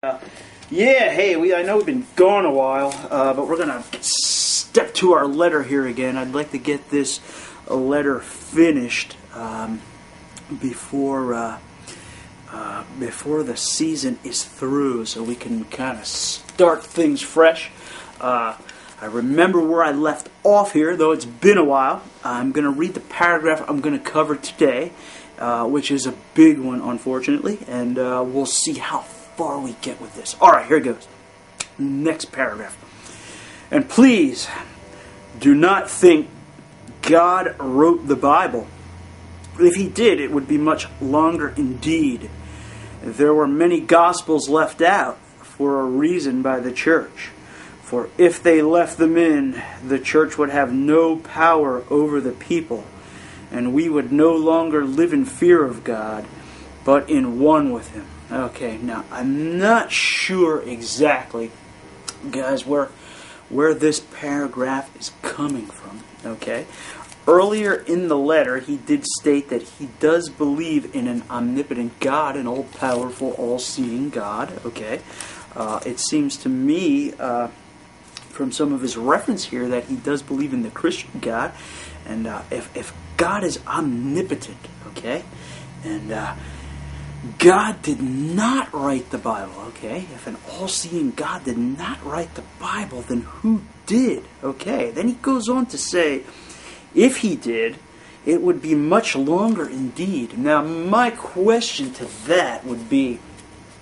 Uh, yeah, hey, I know we've been gone a while, but we're gonna step to our letter here again. I'd like to get this letter finished before before the season is through, so we can kind of start things fresh. I remember where I left off here, though it's been a while. I'm gonna read the paragraph I'm gonna cover today, which is a big one, unfortunately, and we'll see how far we get with this. Alright, here it goes. Next paragraph. And please, do not think God wrote the Bible. If he did, it would be much longer indeed. There were many Gospels left out for a reason by the church. For if they left them in, the church would have no power over the people, and we would no longer live in fear of God, but in one with him. Okay, now I'm not sure exactly, guys, where this paragraph is coming from. Okay, earlier in the letter, he did state that he does believe in an omnipotent God, an all-powerful, all-seeing God. Okay, it seems to me from some of his reference here that he does believe in the Christian God, and if God is omnipotent, okay, and God did not write the Bible, okay? If an all-seeing God did not write the Bible, then who did? Okay, then he goes on to say, if he did, it would be much longer indeed. Now, my question to that would be,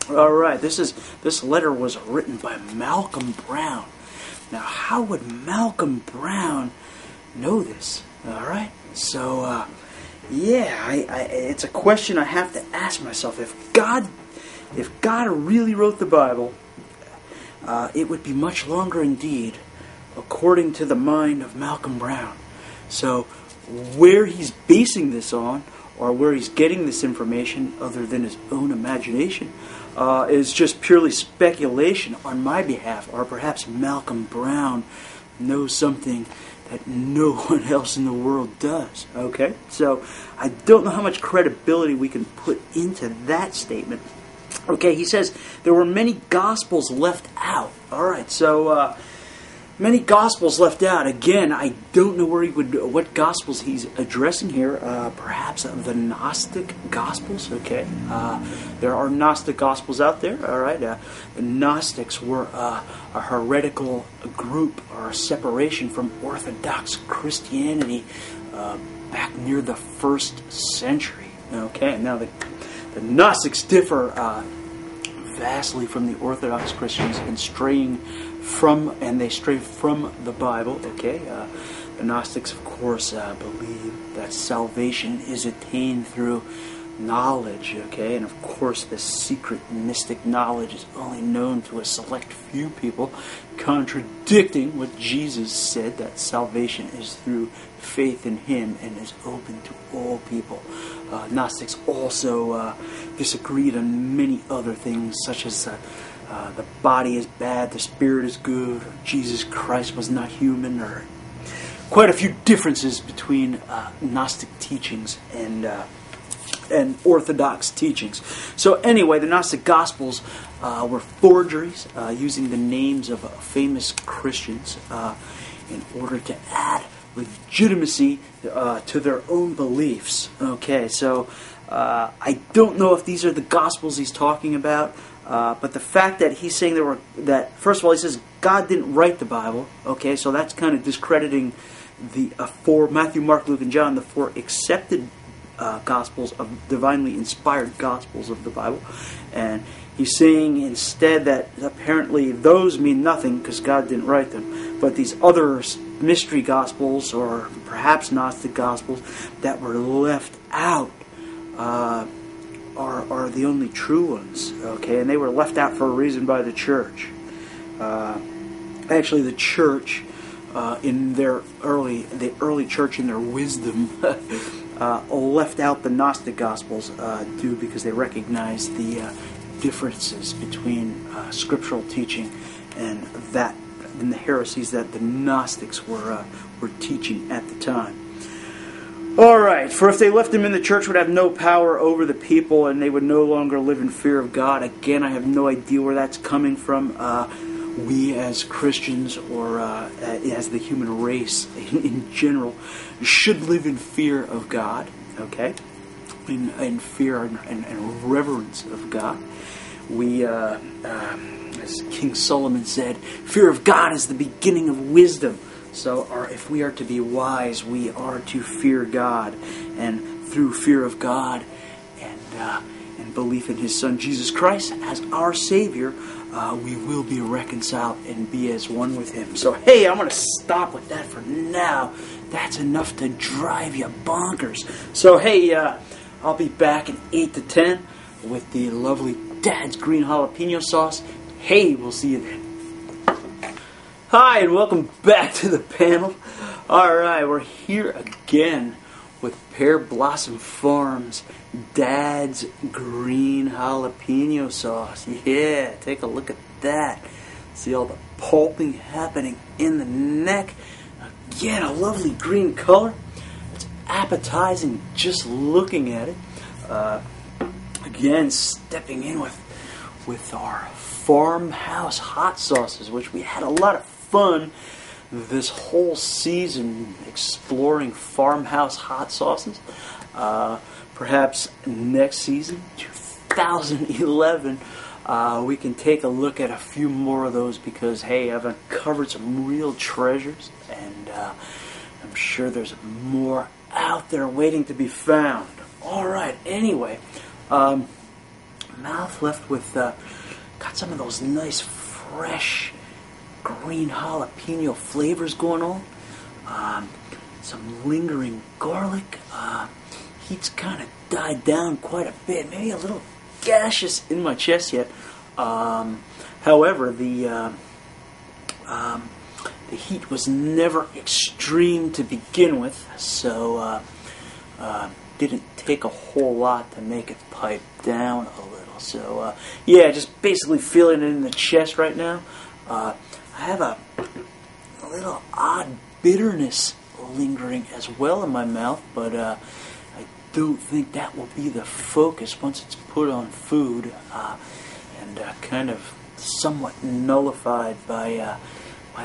alright, this letter was written by Malcolm Brown. Now, how would Malcolm Brown know this? Alright, so, yeah, it's a question I have to ask myself. If God really wrote the Bible, it would be much longer indeed, according to the mind of Malcolm Brown. So, where he's basing this on, or where he's getting this information, other than his own imagination, is just purely speculation on my behalf, or perhaps Malcolm Brown knows something that no one else in the world does. Okay? So, I don't know how much credibility we can put into that statement. Okay, he says there were many Gospels left out. Alright, so, many Gospels left out. Again, I don't know what Gospels he's addressing here. Perhaps the Gnostic Gospels. Okay, there are Gnostic Gospels out there. All right, the Gnostics were a heretical group or a separation from Orthodox Christianity back near the 1st century. Okay, now the Gnostics differ vastly from the Orthodox Christians in they stray from the Bible. Okay, the Gnostics, of course, believe that salvation is attained through knowledge. Okay, and of course, this secret mystic knowledge is only known to a select few people, contradicting what Jesus said, that salvation is through faith in him and is open to all people. Gnostics also disagreed on many other things, such as the body is bad, the spirit is good, or Jesus Christ was not human, or quite a few differences between Gnostic teachings and Orthodox teachings. So anyway, the Gnostic Gospels were forgeries using the names of famous Christians in order to add legitimacy to their own beliefs. Okay, so I don't know if these are the Gospels he's talking about, but the fact that he's saying first of all, he says God didn't write the Bible. Okay, so that's kind of discrediting the four, Matthew, Mark, Luke, and John, the four accepted Gospels, of divinely inspired Gospels of the Bible. And he's saying instead that apparently those mean nothing because God didn't write them. But these other mystery Gospels, or perhaps Gnostic Gospels, that were left out are the only true ones. Okay, and they were left out for a reason by the church. Actually, the church in the early church in their wisdom left out the Gnostic Gospels because they recognized the differences between scriptural teaching and the heresies that the Gnostics were teaching at the time. Alright, for if they left him in the church would have no power over the people and they would no longer live in fear of God. Again, I have no idea where that's coming from. We as Christians, or as the human race in general, should live in fear of God, okay? In fear and reverence of God. We, as King Solomon said, fear of God is the beginning of wisdom. So if we are to be wise, we are to fear God. And through fear of God and belief in His Son Jesus Christ as our Savior, we will be reconciled and be as one with Him. So hey, I'm going to stop with that for now. That's enough to drive you bonkers. So hey, I'll be back in 8 to 10 with the lovely Dad's Green Jalapeno Sauce. Hey, we'll see you then. Hi, and welcome back to the panel. Alright, we're here again with Pear Blossom Farms Dad's Green Jalapeno Sauce. Yeah, take a look at that. See all the pulping happening in the neck. Again, a lovely green color. It's appetizing just looking at it. Again, stepping in with our farmhouse hot sauces, which we had a lot of fun this whole season exploring farmhouse hot sauces. Perhaps next season, 2011, we can take a look at a few more of those because, hey, I've uncovered some real treasures, and I'm sure there's more out there waiting to be found. Alright, anyway, mouth left with, got some of those nice fresh green jalapeno flavors going on. Some lingering garlic. Heat's kind of died down quite a bit. Maybe a little gaseous in my chest yet. However, the heat was never extreme to begin with, so didn't take a whole lot to make it pipe down a little. So yeah, just basically feeling it in the chest right now. I have a little odd bitterness lingering as well in my mouth, but I don't think that will be the focus once it's put on food, and kind of somewhat nullified by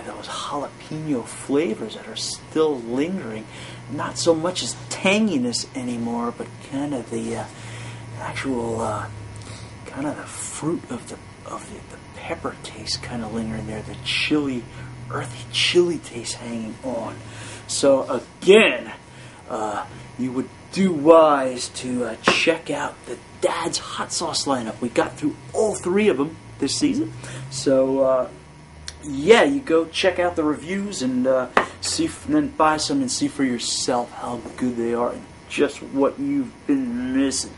those jalapeno flavors that are still lingering. Not so much as tanginess anymore, but kind of the actual kind of the fruit of the pepper taste kind of lingering there, the chili, earthy chili taste hanging on. So again, you would do wise to check out the Dad's hot sauce lineup. We got through all 3 of them this season. So yeah, you go check out the reviews and see, and then buy some and see for yourself how good they are and just what you've been missing.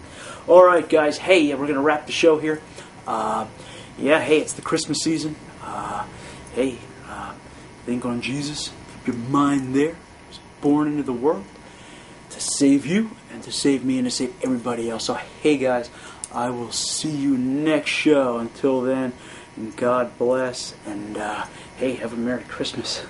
Alright guys, hey, we're going to wrap the show here. Yeah, hey, it's the Christmas season. Hey, think on Jesus. Keep your mind there. He was born into the world to save you and to save me and to save everybody else. So, hey guys, I will see you next show. Until then, God bless, and hey, have a Merry Christmas.